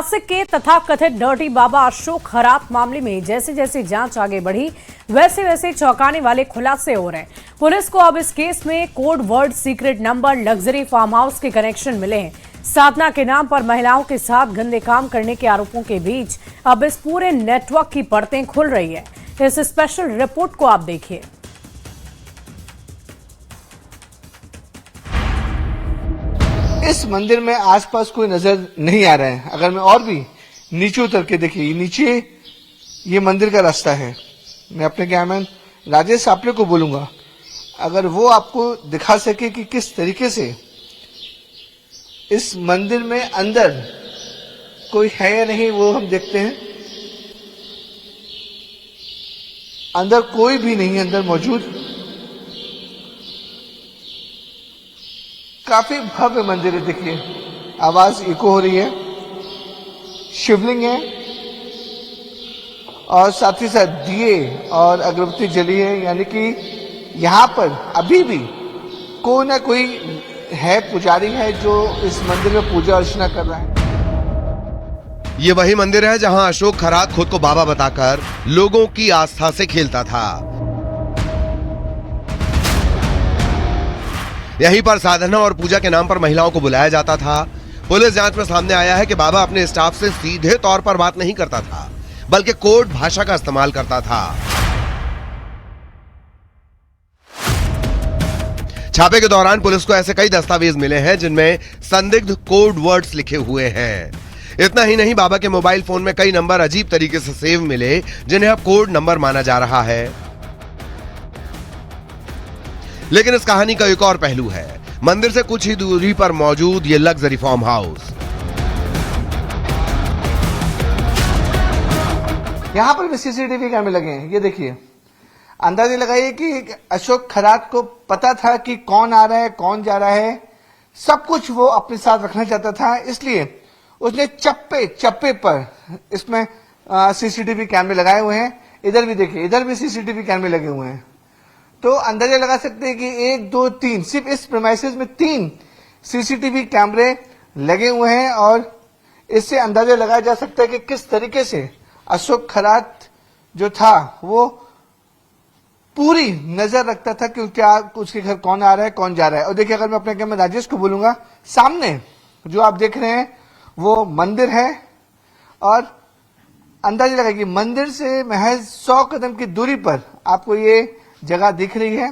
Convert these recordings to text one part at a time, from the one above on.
नासिक के तथाकथित डर्टी बाबा अशोक खरात मामले में जैसे जैसे जांच आगे बढ़ी वैसे वैसे चौंकाने वाले खुलासे हो रहे हैं। पुलिस को अब इस केस में code word, secret number, luxury farmhouse के कनेक्शन मिले हैं। साधना के नाम पर महिलाओं के साथ गंदे काम करने के आरोपों के बीच अब इस पूरे नेटवर्क की परतें खुल रही है। इस स्पेशल रिपोर्ट को आप देखिए। इस मंदिर में आसपास कोई नजर नहीं आ रहा है। अगर मैं और भी नीचे उतर के देखिए, नीचे ये मंदिर का रास्ता है। मैं अपने कैमरामैन राजेश सापले को बोलूंगा, अगर वो आपको दिखा सके कि किस तरीके से इस मंदिर में अंदर कोई है या नहीं, वो हम देखते हैं। अंदर कोई भी नहीं अंदर मौजूद। काफी भव्य मंदिर है। देखिए, आवाज इको हो रही है। शिवलिंग है और साथ ही साथ दिए और अगरबत्ती जली है, यानी कि यहाँ पर अभी भी कोई ना कोई है, पुजारी है जो इस मंदिर में पूजा अर्चना कर रहा है। ये वही मंदिर है जहां अशोक खरात खुद को बाबा बताकर लोगों की आस्था से खेलता था। यहीं पर साधना और पूजा के नाम पर महिलाओं को बुलाया जाता था। पुलिस जांच में सामने आया है कि बाबा अपने स्टाफ से सीधे तौर पर बात नहीं करता था, बल्कि कोड भाषा का इस्तेमाल करता था। छापे के दौरान पुलिस को ऐसे कई दस्तावेज मिले हैं जिनमें संदिग्ध कोड वर्ड्स लिखे हुए हैं। इतना ही नहीं, बाबा के मोबाइल फोन में कई नंबर अजीब तरीके से सेव मिले जिन्हें अब कोड नंबर माना जा रहा है। लेकिन इस कहानी का एक और पहलू है। मंदिर से कुछ ही दूरी पर मौजूद ये लग्जरी फार्म हाउस। यहां पर भी सीसीटीवी कैमरे लगे हैं। ये देखिए, अंदाजा लगाइए कि अशोक खरात को पता था कि कौन आ रहा है, कौन जा रहा है। सब कुछ वो अपने साथ रखना चाहता था, इसलिए उसने चप्पे चप्पे पर इसमें सीसीटीवी कैमरे लगाए हुए हैं। इधर भी देखिए, इधर भी सीसीटीवी कैमरे लगे हुए हैं। तो अंदाजा लगा सकते हैं कि 1, 2, 3 सिर्फ इस प्रेमाइसेस में 3 सीसीटीवी कैमरे लगे हुए हैं और इससे अंदाजा लगाया जा सकता है कि किस तरीके से अशोक खरात जो था वो पूरी नजर रखता था कि क्या उसके घर कौन आ रहा है, कौन जा रहा है। और देखिए, अगर मैं अपने कैमरा राजेश को बोलूंगा, सामने जो आप देख रहे हैं वो मंदिर है और अंदाजा लगा कि मंदिर से महज 100 कदम की दूरी पर आपको ये जगह दिख रही है।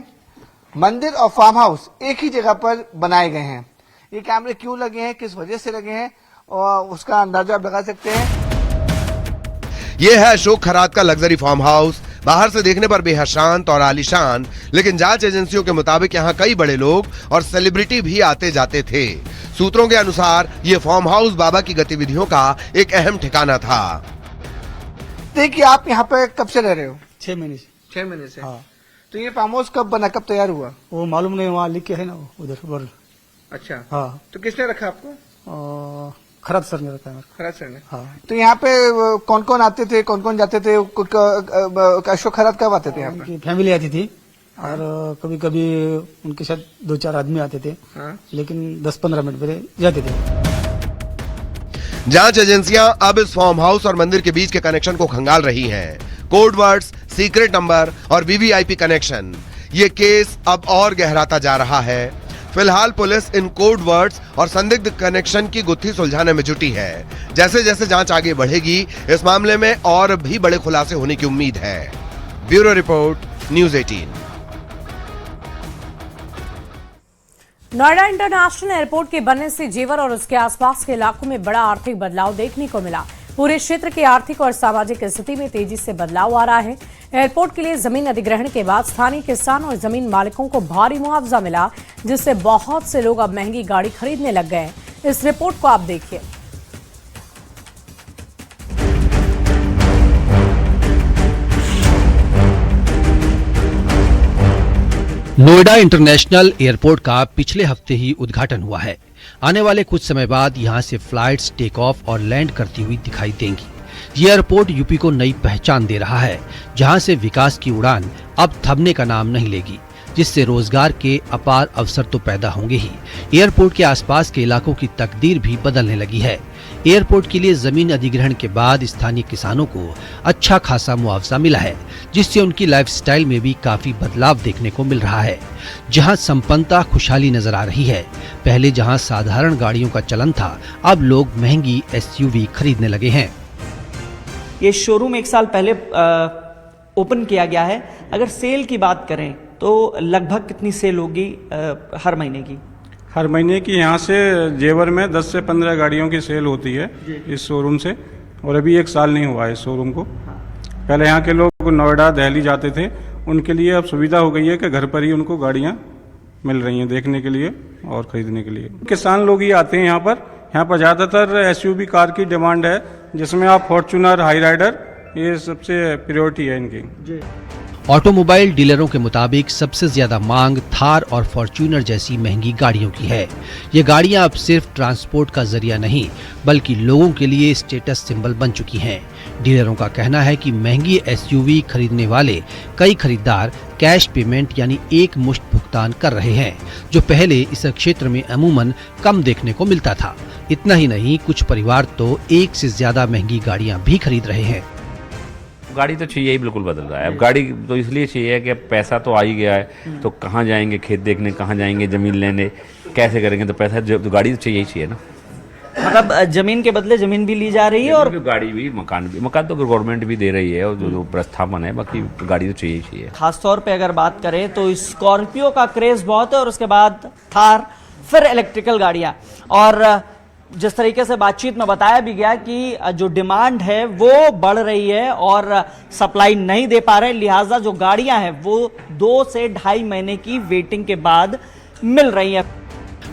मंदिर और फार्म हाउस एक ही जगह पर बनाए गए हैं। ये कैमरे क्यों लगे हैं, किस वजह से लगे हैं, और उसका अंदाजा आप लगा सकते हैं। ये है अशोक खरात का लग्जरी फार्म हाउस। बाहर से देखने पर बेहद शांत और आलीशान, लेकिन जांच एजेंसियों के मुताबिक यहाँ कई बड़े लोग और सेलिब्रिटी भी आते जाते थे। सूत्रों के अनुसार ये फार्म हाउस बाबा की गतिविधियों का एक अहम ठिकाना था। देखिए, आप यहाँ पे कब से रह रहे हो? 6 महीने से। 6 महीने से। हाँ। तो ये फार्म हाउस कब बना, कब तैयार हुआ? वो मालूम नहीं, वहाँ लिख के है ना वो उधर वर्ल्ड। अच्छा। हाँ। तो किसने रखा आपको? खरात सर ने रखा है। खरात सर ने। हाँ। तो यहाँ पे कौन कौन आते थे, कौन कौन जाते थे? अशोक खरात कब आते थे यहाँ पे? उनकी फैमिली आती थी और कभी कभी उनके साथ 2-4 आदमी आते थे। हाँ। लेकिन 10-15 मिनट पहले जाते थे। जांच एजेंसियां अब इस फार्म हाउस और मंदिर के बीच के कनेक्शन को खंगाल रही हैं। कोड वर्ड्स, सीक्रेट नंबर और वीवीआईपी कनेक्शन। ये केस अब और गहराता जा रहा है। फिलहाल पुलिस इन कोड वर्ड्स और संदिग्ध कनेक्शन की गुत्थी सुलझाने में जुटी है। जैसे जैसे जांच आगे बढ़ेगी, इस मामले में और भी बड़े खुलासे होने की उम्मीद है। Bureau report, news 18। Noida international airport के बनने से जेवर और उसके आसपास के इलाकों में बड़ा आर्थिक बदलाव देखने को मिला। पूरे क्षेत्र की आर्थिक और सामाजिक स्थिति में तेजी से बदलाव आ रहा है। एयरपोर्ट के लिए जमीन अधिग्रहण के बाद स्थानीय किसान और जमीन मालिकों को भारी मुआवजा मिला, जिससे बहुत से लोग अब महंगी गाड़ी खरीदने लग गए हैं। इस रिपोर्ट को आप देखिए। नोएडा इंटरनेशनल एयरपोर्ट का पिछले हफ्ते ही उद्घाटन हुआ है। आने वाले कुछ समय बाद यहां से फ्लाइट्स टेक ऑफ और लैंड करती हुई दिखाई देंगी। ये एयरपोर्ट यूपी को नई पहचान दे रहा है, जहां से विकास की उड़ान अब थमने का नाम नहीं लेगी, जिससे रोजगार के अपार अवसर तो पैदा होंगे ही, एयरपोर्ट के आसपास के इलाकों की तकदीर भी बदलने लगी है। एयरपोर्ट के लिए जमीन अधिग्रहण के बाद स्थानीय किसानों को अच्छा खासा मुआवजा मिला है, जिससे उनकी लाइफस्टाइल में भी काफी बदलाव देखने को मिल रहा है। जहां संपन्नता खुशहाली नजर आ रही है। पहले जहां साधारण गाड़ियों का चलन था, अब लोग महंगी SUV खरीदने लगे हैं। ये शोरूम 1 साल पहले ओपन किया गया है। अगर सेल की बात करें तो लगभग कितनी सेल होगी हर महीने की? हर महीने की यहाँ से जेवर में 10 से 15 गाड़ियों की सेल होती है इस शोरूम से, और अभी 1 साल नहीं हुआ है इस शोरूम को। पहले यहाँ के लोग नोएडा दिल्ली जाते थे, उनके लिए अब सुविधा हो गई है कि घर पर ही उनको गाड़ियाँ मिल रही हैं देखने के लिए और खरीदने के लिए। किसान लोग ही आते हैं यहाँ पर ज़्यादातर SUV कार की डिमांड है, जिसमें आप फॉर्च्यूनर, हाई राइडर, ये सबसे प्रायोरिटी है इनकी। ऑटोमोबाइल डीलरों के मुताबिक सबसे ज्यादा मांग थार और फॉर्च्यूनर जैसी महंगी गाड़ियों की है। ये गाड़ियां अब सिर्फ ट्रांसपोर्ट का जरिया नहीं, बल्कि लोगों के लिए स्टेटस सिंबल बन चुकी हैं। डीलरों का कहना है कि महंगी SUV खरीदने वाले कई खरीदार कैश पेमेंट यानी एक मुश्त भुगतान कर रहे हैं, जो पहले इस क्षेत्र में अमूमन कम देखने को मिलता था। इतना ही नहीं, कुछ परिवार तो एक से ज्यादा महंगी गाड़ियां भी खरीद रहे हैं। गाड़ी तो चाहिए ही, बिल्कुल बदल रहा है। अब गाड़ी तो इसलिए चाहिए कि पैसा तो आ ही गया है, तो कहाँ जाएंगे खेत देखने, कहाँ जाएंगे ज़मीन लेने, कैसे करेंगे? तो पैसा तो गाड़ी तो चाहिए ही चाहिए ना। मतलब जमीन के बदले जमीन भी ली जा रही है और गाड़ी भी, मकान भी। मकान तो गवर्नमेंट भी दे रही है और जो प्रस्थापन है, बाकी गाड़ी तो चाहिए ही चाहिए। खासतौर पे अगर बात करें तो स्कॉर्पियो का क्रेज बहुत है, और उसके बाद थार, फिर इलेक्ट्रिकल गाड़ियाँ। और जिस तरीके से बातचीत में बताया भी गया कि जो डिमांड है वो बढ़ रही है और सप्लाई नहीं दे पा रहे, लिहाजा जो गाड़ियां हैं वो 2 से 2.5 महीने की वेटिंग के बाद मिल रही हैं।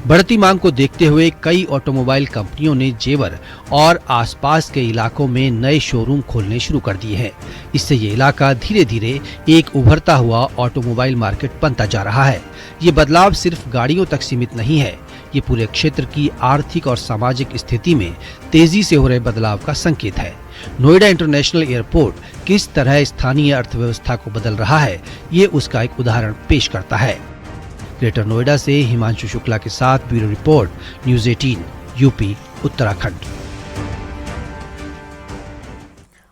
बढ़ती मांग को देखते हुए कई ऑटोमोबाइल कंपनियों ने जेवर और आसपास के इलाकों में नए शोरूम खोलने शुरू कर दिए हैं। इससे ये इलाका धीरे धीरे एक उभरता हुआ ऑटोमोबाइल मार्केट बनता जा रहा है। ये बदलाव सिर्फ गाड़ियों तक सीमित नहीं है, ये पूरे क्षेत्र की आर्थिक और सामाजिक स्थिति में तेजी से हो रहे बदलाव का संकेत है। नोएडा इंटरनेशनल एयरपोर्ट किस तरह स्थानीय अर्थव्यवस्था को बदल रहा है, ये उसका एक उदाहरण पेश करता है। ग्रेटर नोएडा से हिमांशु शुक्ला के साथ bureau report, news 18 UP Uttarakhand.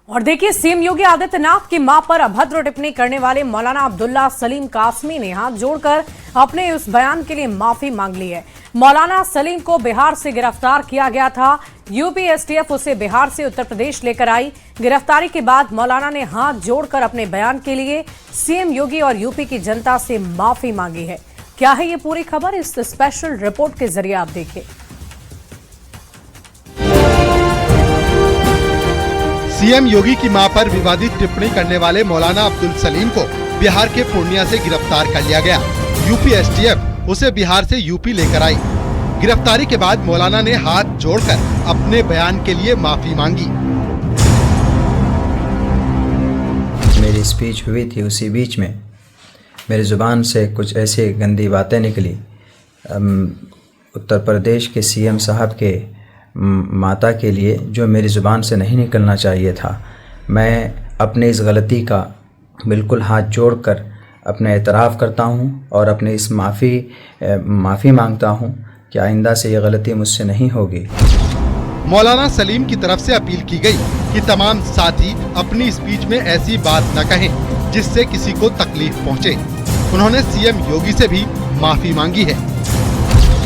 और देखिए, सीएम योगी आदित्यनाथ की मां पर अभद्र टिप्पणी करने वाले मौलाना अब्दुल्ला सलीम कासमी ने हाथ जोड़कर अपने उस बयान के लिए माफी मांग ली है। मौलाना सलीम को बिहार से गिरफ्तार किया गया था। यूपी STF उसे बिहार से उत्तर प्रदेश लेकर आई। गिरफ्तारी के बाद मौलाना ने हाथ जोड़कर अपने बयान के लिए सीएम योगी और यूपी की जनता से माफी मांगी है। क्या है ये पूरी खबर, इस स्पेशल रिपोर्ट के जरिए आप देखिए। सीएम योगी की मां पर विवादित टिप्पणी करने वाले मौलाना अब्दुल सलीम को बिहार के पूर्णिया से गिरफ्तार कर लिया गया। यूपी STF उसे बिहार से यूपी लेकर आई। गिरफ्तारी के बाद मौलाना ने हाथ जोड़कर अपने बयान के लिए माफी मांगी। मेरी स्पीच हुई थी, उसी बीच में मेरी जुबान से कुछ ऐसी गंदी बातें निकली। उत्तर प्रदेश के CM साहब के माता के लिए, जो मेरी ज़ुबान से नहीं निकलना चाहिए था। मैं अपने इस गलती का बिल्कुल हाथ जोड़कर अपने एतराफ़ करता हूं और अपने इस माफ़ी मांगता हूं कि आइंदा से ये गलती मुझसे नहीं होगी। मौलाना सलीम की तरफ से अपील की गई कि तमाम साथी अपनी स्पीच में ऐसी बात न कहें जिससे किसी को तकलीफ पहुंचे। उन्होंने CM योगी से भी माफ़ी मांगी है।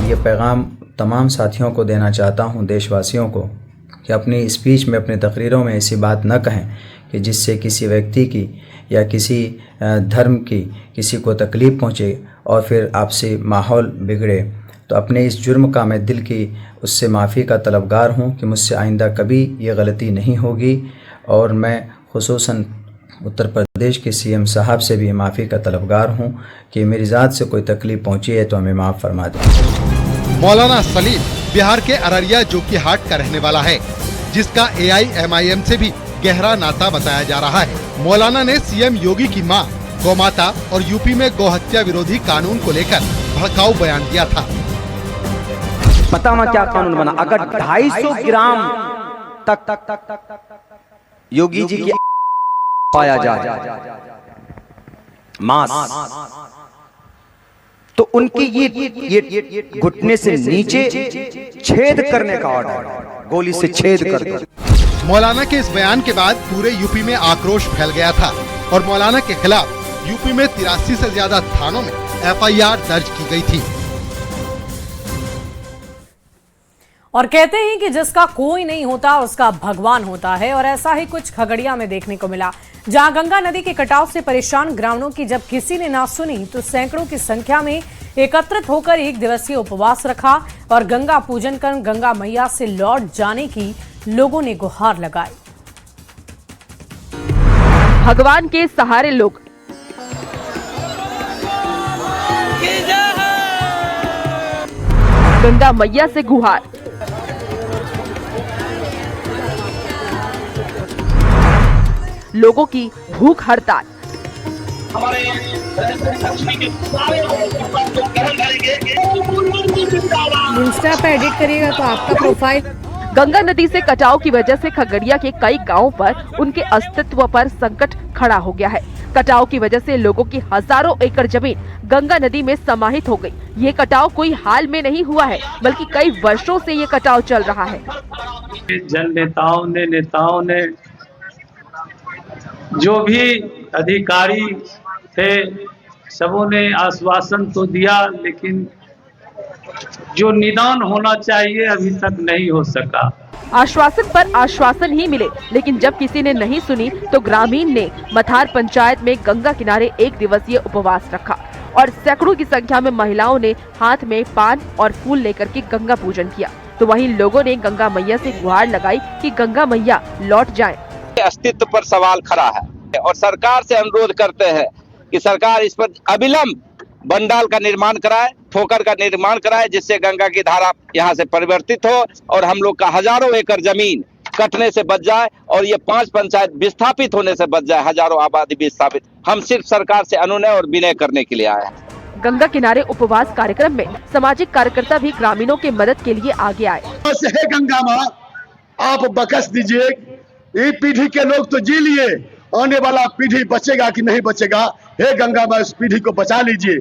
ये पैगाम तमाम साथियों को देना चाहता हूं, देशवासियों को, कि अपनी स्पीच में, अपनी तकरीरों में ऐसी बात न कहें कि जिससे किसी व्यक्ति की या किसी धर्म की किसी को तकलीफ़ पहुंचे और फिर आपसी माहौल बिगड़े। तो अपने इस जुर्म का मैं दिल की उससे माफ़ी का तलबगार हूं कि मुझसे आइंदा कभी ये गलती नहीं होगी। और मैं खुसूसन उत्तर प्रदेश के CM साहब से भी माफ़ी का तलबगार हूं कि मेरी ज़ात से कोई तकलीफ़ पहुंची है तो हमें माफ़ फरमा दें। मौलाना सलीम बिहार के अररिया जोकीहाट का रहने वाला है, जिसका AIMIM से भी गहरा नाता बताया जा रहा है। मौलाना ने CM योगी की मां, गौमाता और यूपी में गौहत्या विरोधी कानून को लेकर भड़काऊ बयान दिया था। पता ना क्या कानून बना, अगर 250 ग्राम तक योगी जी की पाया जाए मांस, तो उनकी ये घुटने से नीचे छेद करने का ऑर्डर, गोली से छेद कर दो। मौलाना के इस बयान के बाद पूरे यूपी में आक्रोश फैल गया था और मौलाना के खिलाफ यूपी में 83 से ज्यादा थानों में FIR दर्ज की गई थी। और कहते हैं कि जिसका कोई नहीं होता उसका भगवान होता है, और ऐसा ही कुछ खगड़िया में देखने को मिला, जहां गंगा नदी के कटाव से परेशान ग्रामीणों की जब किसी ने ना सुनी तो सैकड़ों की संख्या में एकत्रित होकर एक दिवसीय उपवास रखा और गंगा पूजन कर गंगा मैया से लौट जाने की लोगों ने गुहार लगाई। भगवान के सहारे लोग गंगा मैया से गुहार। लोगों की भूख हड़ताल। इंस्टा पे एडिट करिएगा तो आपका प्रोफाइल। गंगा नदी से कटाव की वजह से खगड़िया के कई गांवों पर उनके अस्तित्व पर संकट खड़ा हो गया है। कटाव की वजह से लोगों की हजारों एकड़ जमीन गंगा नदी में समाहित हो गई। ये कटाव कोई हाल में नहीं हुआ है, बल्कि कई वर्षों से ये कटाव चल रहा है। जन नेताओं ने जो भी अधिकारी थे सबों ने आश्वासन तो दिया, लेकिन जो निदान होना चाहिए अभी तक नहीं हो सका। आश्वासन पर आश्वासन ही मिले, लेकिन जब किसी ने नहीं सुनी तो ग्रामीण ने मथार पंचायत में गंगा किनारे एक दिवसीय उपवास रखा और सैकड़ों की संख्या में महिलाओं ने हाथ में पान और फूल लेकर के गंगा पूजन किया। तो वहीं लोगों ने गंगा मैया से गुहार लगाई कि गंगा मैया लौट जाएं। अस्तित्व पर सवाल खड़ा है और सरकार से अनुरोध करते हैं कि सरकार इस पर अविलंब बंडाल का निर्माण कराए, ठोकर का निर्माण कराए, जिससे गंगा की धारा यहाँ से परिवर्तित हो और हम लोग का हजारों एकड़ जमीन कटने से बच जाए और ये 5 पंचायत विस्थापित होने से बच जाए, हजारों आबादी विस्थापित। हम सिर्फ सरकार से अनुनय और विनय करने के लिए आए हैं। गंगा किनारे उपवास कार्यक्रम में सामाजिक कार्यकर्ता भी ग्रामीणों की मदद के लिए आगे आए। हे गंगा माँ, आप बख्श दीजिए, ये पीढ़ी के लोग तो जी लिए, आने वाला पीढ़ी बचेगा कि नहीं बचेगा, हे गंगा माँ इस पीढ़ी को बचा लीजिए।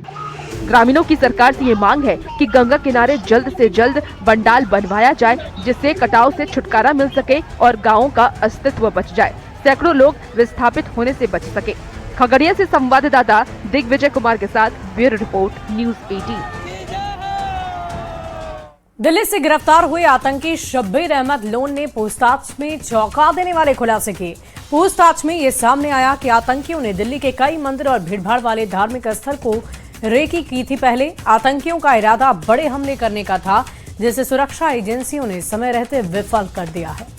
ग्रामीणों की सरकार से ये मांग है कि गंगा किनारे जल्द से जल्द बंडाल बनवाया जाए, जिससे कटाव से छुटकारा मिल सके और गाँवों का अस्तित्व बच जाए, सैकड़ों लोग विस्थापित होने से बच सके। खगड़िया से संवाददाता दिग्विजय कुमार के साथ ब्यूरो रिपोर्ट, न्यूज़ 18। दिल्ली से गिरफ्तार हुए आतंकी शब्बीर अहमद लोन ने पूछताछ में चौंका देने वाले खुलासे किए। पूछताछ में ये सामने आया कि आतंकियों ने दिल्ली के कई मंदिर और भीड़भाड़ वाले धार्मिक स्थल को रेकी की थी। पहले आतंकियों का इरादा बड़े हमले करने का था, जिसे सुरक्षा एजेंसियों ने समय रहते विफल कर दिया है।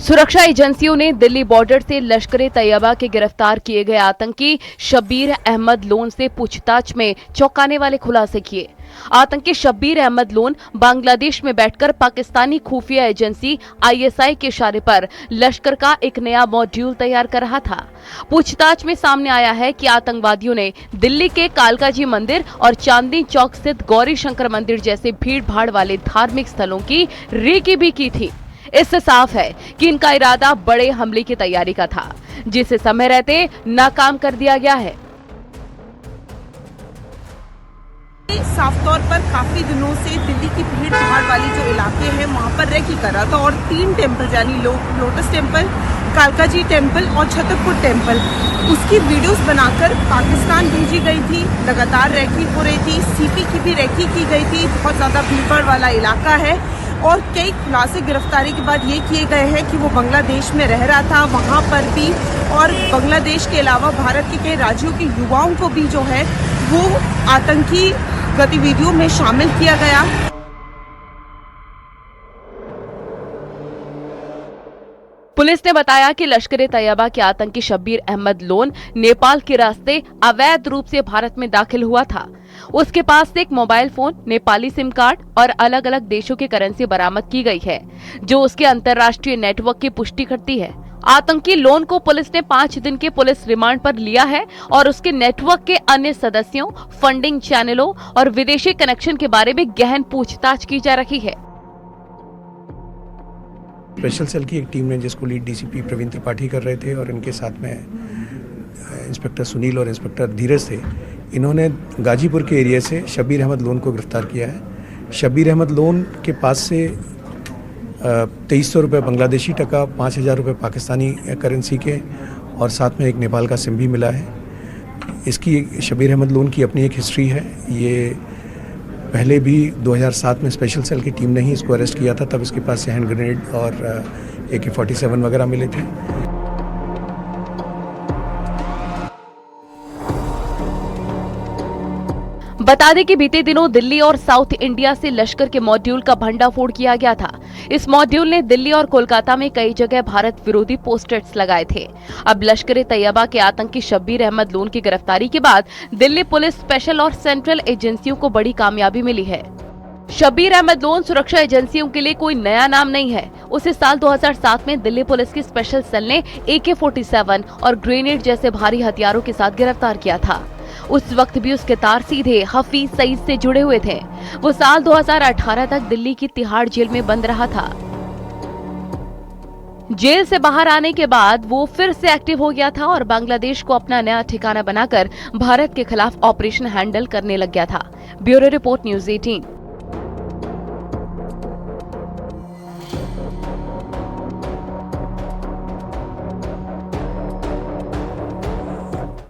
सुरक्षा एजेंसियों ने दिल्ली बॉर्डर से लश्कर-ए-तैयबा के गिरफ्तार किए गए आतंकी शब्बीर अहमद लोन से पूछताछ में चौंकाने वाले खुलासे किए। आतंकी शब्बीर अहमद लोन बांग्लादेश में बैठकर पाकिस्तानी खुफिया एजेंसी ISI के इशारे पर लश्कर का एक नया मॉड्यूल तैयार कर रहा था। पूछताछ में सामने आया है कि आतंकवादियों ने दिल्ली के कालकाजी मंदिर और चांदनी चौक स्थित गौरी शंकर मंदिर जैसे भीड़-भाड़ वाले धार्मिक स्थलों की रेकी भी की थी। इससे साफ है कि इनका इरादा बड़े हमले की तैयारी का था, जिसे समय रहते नाकाम कर दिया गया है। साफ तौर पर काफी दिनों से दिल्ली की भीड़ भाड़ वाली जो इलाके हैं वहाँ पर रेकी कर रहा था और 3 टेम्पल यानी लोटस टेम्पल, कालकाजी टेम्पल और छतरपुर टेम्पल, उसकी वीडियोस बनाकर पाकिस्तान भेजी गई थी। लगातार रेकी हो रही थी, CP की भी रेकी की गई थी। बहुत ज्यादा भीड़ भाड़ वाला इलाका है और कई खुलासे गिरफ्तारी के बाद ये किए गए हैं कि वो बांग्लादेश में रह रहा था, वहाँ पर भी, और बांग्लादेश के अलावा भारत के कई राज्यों के युवाओं को भी जो है वो आतंकी गतिविधियों में शामिल किया गया। पुलिस ने बताया कि लश्कर-ए-तैयबा के आतंकी शब्बीर अहमद लोन नेपाल के रास्ते अवैध रूप से भारत में दाखिल हुआ था। उसके पास से एक mobile phone, Nepali SIM card और अलग अलग देशों की करेंसी बरामद की गई है, जो उसके अंतर्राष्ट्रीय नेटवर्क की पुष्टि करती है। आतंकी लोन को पुलिस ने 5 दिन के पुलिस रिमांड पर लिया है और उसके नेटवर्क के अन्य सदस्यों, फंडिंग चैनलों और विदेशी कनेक्शन के बारे में गहन पूछताछ की जा रही है। स्पेशल सेल की एक टीम ने, जिसको लीड डीसीपी प्रवीण त्रिपाठी कर रहे थे और इनके साथ में इंस्पेक्टर सुनील और इंस्पेक्टर धीरज थे, इन्होंने गाजीपुर के एरिया से शब्बीर अहमद लोन को गिरफ्तार किया है। शब्बीर अहमद लोन के पास से 2300 रुपये बांग्लादेशी टका, 5000 रुपये पाकिस्तानी करेंसी के और साथ में एक नेपाल का सिम भी मिला है। इसकी शब्बीर अहमद लोन की अपनी एक हिस्ट्री है। ये पहले भी 2007 में स्पेशल सेल की टीम ने ही इसको अरेस्ट किया था, तब इसके पास से हैंड ग्रेनेड और AK-47 वगैरह मिले थे। बता दें कि बीते दिनों दिल्ली और साउथ इंडिया से लश्कर के मॉड्यूल का भंडाफोड़ किया गया था। इस मॉड्यूल ने दिल्ली और कोलकाता में कई जगह भारत विरोधी पोस्टर्स लगाए थे। अब लश्कर तैयबा के आतंकी शब्बीर अहमद लोन की गिरफ्तारी के बाद दिल्ली पुलिस, स्पेशल और सेंट्रल एजेंसियों को बड़ी कामयाबी मिली है। शब्बीर अहमद लोन सुरक्षा एजेंसियों के लिए कोई नया नाम नहीं है। उसे साल 2007 में दिल्ली पुलिस की स्पेशल सेल ने AK-47 और ग्रेनेड जैसे भारी हथियारों के साथ गिरफ्तार किया था। उस वक्त भी उसके तार सीधे हफीज सईद से जुड़े हुए थे। वो साल 2018 तक दिल्ली की तिहाड़ जेल में बंद रहा था। जेल से बाहर आने के बाद वो फिर से एक्टिव हो गया था और बांग्लादेश को अपना नया ठिकाना बनाकर भारत के खिलाफ ऑपरेशन हैंडल करने लग गया था। Bureau report, news 18।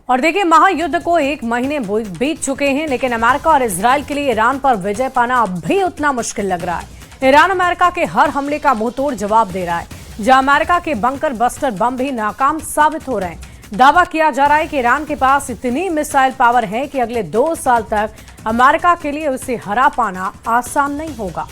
और देखिए, महायुद्ध को 1 महीने बीत चुके हैं, लेकिन अमेरिका और इजराइल के लिए ईरान पर विजय पाना अब भी उतना मुश्किल लग रहा है। ईरान अमेरिका के हर हमले का मुंहतोड़ जवाब दे रहा है, जहां अमेरिका के बंकर बस्टर बम भी नाकाम साबित हो रहे हैं। दावा किया जा रहा है कि ईरान के पास इतनी मिसाइल पावर है कि अगले 2 साल तक अमेरिका के लिए उसे हरा पाना आसान नहीं होगा।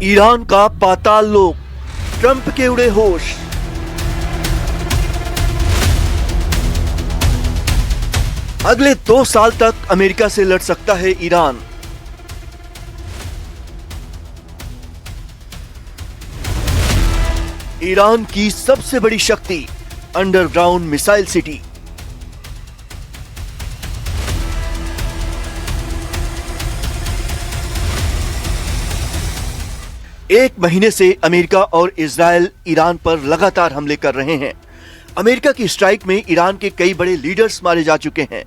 ईरान का पाताल लोक, ट्रंप के उड़े होश। अगले 2 साल तक अमेरिका से लड़ सकता है ईरान। ईरान की सबसे बड़ी शक्ति, अंडरग्राउंड मिसाइल सिटी। एक महीने से अमेरिका और इजराइल ईरान पर लगातार हमले कर रहे हैं। अमेरिका की स्ट्राइक में ईरान के कई बड़े लीडर्स मारे जा चुके हैं,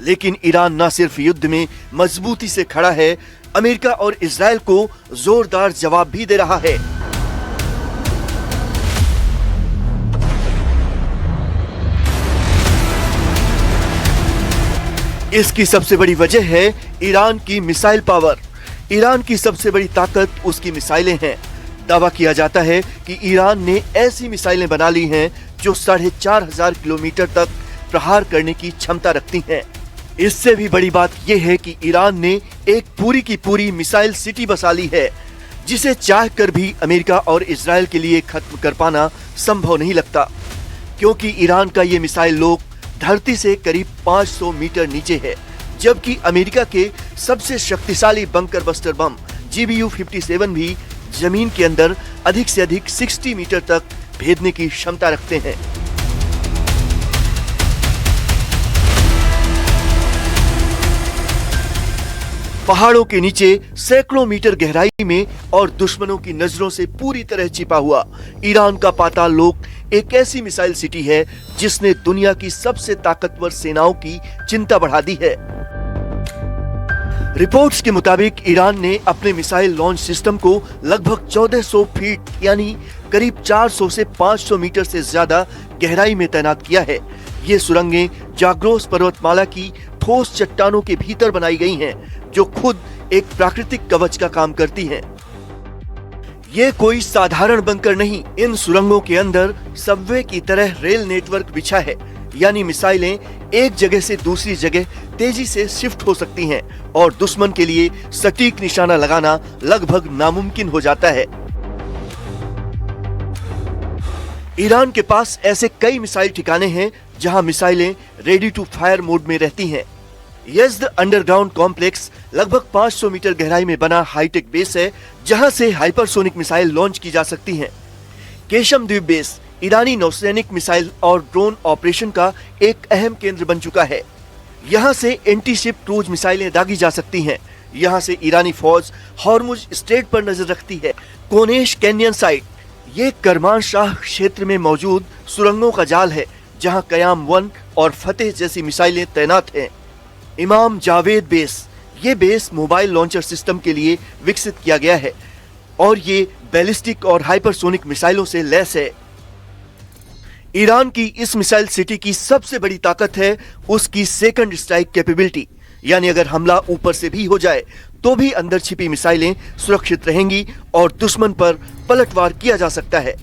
लेकिन ईरान न सिर्फ युद्ध में मजबूती से खड़ा है, अमेरिका और इजराइल को जोरदार जवाब भी दे रहा है। इसकी सबसे बड़ी वजह है ईरान की मिसाइल पावर। ईरान की सबसे बड़ी ताकत उसकी मिसाइलें हैं। दावा किया जाता है कि ईरान ने ऐसी मिसाइलें बना ली हैं जो 4500 किलोमीटर तक प्रहार करने की क्षमता रखती हैं। इससे भी बड़ी बात यह है कि ईरान ने एक पूरी की पूरी मिसाइल सिटी बसा ली है, जिसे चाहकर भी अमेरिका और इजराइल के लिए खत्म कर पाना संभव नहीं लगता, क्योंकि ईरान का ये मिसाइल लोक धरती से करीब 500 मीटर नीचे है, जबकि अमेरिका के सबसे शक्तिशाली बंकर बस्टर बम GBU-57 भी जमीन के अंदर अधिक से अधिक 60 मीटर तक भेदने की क्षमता रखते हैं। पहाड़ों के नीचे सैकड़ों मीटर गहराई में और दुश्मनों की नजरों से पूरी तरह छिपा हुआ ईरान का पाताल लोक एक ऐसी मिसाइल सिटी है जिसने दुनिया की सबसे ताकतवर सेनाओं की चिंता बढ़ा दी है। रिपोर्ट्स के मुताबिक ईरान ने अपने मिसाइल लॉन्च सिस्टम को लगभग 1400 फीट यानी करीब 400 से 500 मीटर से ज्यादा गहराई में तैनात किया है। ये सुरंगें जाग्रोस पर्वतमाला की ठोस चट्टानों के भीतर बनाई गई हैं, जो खुद एक प्राकृतिक कवच का काम करती हैं। ये कोई साधारण बंकर नहीं, इन सुरंगों के अंदर सबवे की तरह रेल नेटवर्क बिछा है। यानी मिसाइलें एक जगह से दूसरी जगह तेजी से शिफ्ट हो सकती हैं और दुश्मन के लिए सटीक निशाना लगाना लगभग नामुमकिन हो जाता है। ईरान के पास ऐसे कई मिसाइल ठिकाने हैं जहां मिसाइलें रेडी टू फायर मोड में रहती हैं। यज़्द अंडरग्राउंड कॉम्प्लेक्स लगभग 500 मीटर गहराई में बना हाईटेक बेस है जहां से हाइपरसोनिक मिसाइल लॉन्च की जा सकती हैं। केशम द्वीप बेस ईरानी नौसैनिक मिसाइल और ड्रोन ऑपरेशन का एक अहम केंद्र बन चुका है। यहां से एंटी शिप क्रूज मिसाइलें दागी जा सकती हैं। यहां से ईरानी फौज हॉर्मुज स्ट्रेट पर नजर रखती है। कोनेश कैनियन साइट ये करमानशाह क्षेत्र में मौजूद सुरंगों का जाल है जहां कयाम 1 और फतेह जैसी मिसाइलें तैनात हैं। इमाम जावेद बेस ये बेस मोबाइल लॉन्चर सिस्टम के लिए विकसित किया गया है और ये बैलिस्टिक और हाइपरसोनिक मिसाइलों से लैस है। ईरान की इस मिसाइल सिटी की सबसे बड़ी ताकत है उसकी सेकंड स्ट्राइक कैपेबिलिटी, यानी अगर हमला ऊपर से भी हो जाए तो भी अंदर छिपी मिसाइलें सुरक्षित रहेंगी और दुश्मन पर पलटवार किया जा सकता है।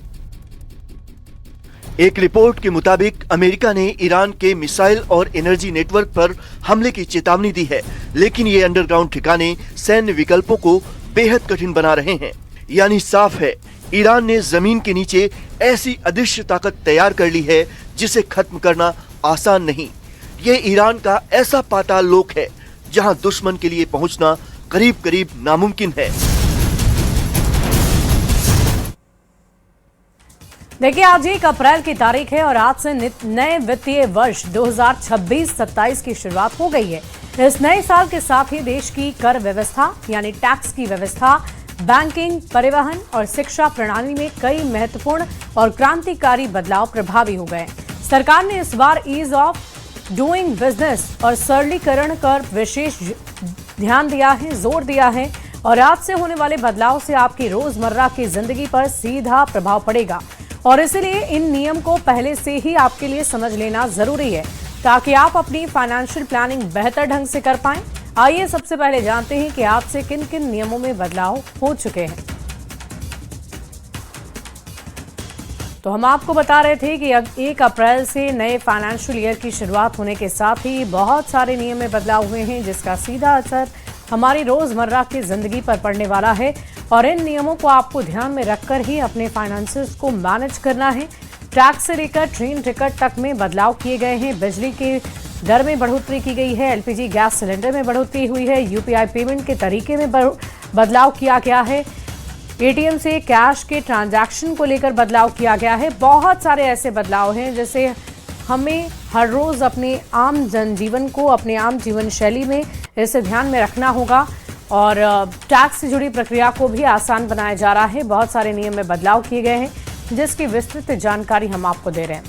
एक रिपोर्ट के मुताबिक अमेरिका ने ईरान के मिसाइल और एनर्जी नेटवर्क पर हमले की चेतावनी दी है, लेकिन ये अंडरग्राउंड ठिकाने सैन्य विकल्पों को बेहद कठिन बना रहे हैं। यानी साफ है ईरान ने जमीन के नीचे ऐसी अदृश्य ताकत तैयार कर ली है जिसे खत्म करना आसान नहीं। ये ईरान का ऐसा पाताल लोक है जहां दुश्मन के लिए पहुंचना करीब करीब नामुमकिन है। देखिए, आज 1 अप्रैल की तारीख है और आज से नए वित्तीय वर्ष 2026-27 की शुरुआत हो गई है। इस नए साल के साथ ही देश की कर व्यवस्था यानी टैक्स की व्यवस्था, बैंकिंग, परिवहन और शिक्षा प्रणाली में कई महत्वपूर्ण और क्रांतिकारी बदलाव प्रभावी हो गए। सरकार ने इस बार ईज ऑफ डूइंग बिजनेस और सरलीकरण पर विशेष ध्यान दिया है, जोर दिया है और आज से होने वाले बदलाव से आपकी रोजमर्रा की जिंदगी पर सीधा प्रभाव पड़ेगा और इसलिए इन नियम को पहले से ही आपके लिए समझ लेना जरूरी है ताकि आप अपनी फाइनेंशियल प्लानिंग बेहतर ढंग से कर पाएं। आइए सबसे पहले जानते हैं कि आज से किन किन नियमों में बदलाव हो चुके हैं। तो हम आपको बता रहे थे कि 1 अप्रैल से नए फाइनेंशियल ईयर की शुरुआत होने के साथ ही बहुत सारे नियम में बदलाव हुए हैं जिसका सीधा असर हमारी रोजमर्रा की जिंदगी पर पड़ने वाला है और इन नियमों को आपको ध्यान में रखकर ही अपने फाइनेंसेस को मैनेज करना है। टैक्स से लेकर ट्रेन टिकट तक में बदलाव किए गए हैं। बिजली के दर में बढ़ोतरी की गई है। एलपीजी गैस सिलेंडर में बढ़ोतरी हुई है। यूपीआई पेमेंट के तरीके में बदलाव किया गया है। एटीएम से कैश के ट्रांजैक्शन को लेकर बदलाव किया गया है। बहुत सारे ऐसे बदलाव हैं जैसे हमें हर रोज अपने आम जनजीवन को, अपने आम जीवन शैली में इसे ध्यान में रखना होगा और टैक्स से जुड़ी प्रक्रिया को भी आसान बनाया जा रहा है। बहुत सारे नियम में बदलाव किए गए हैं जिसकी विस्तृत जानकारी हम आपको दे रहे हैं।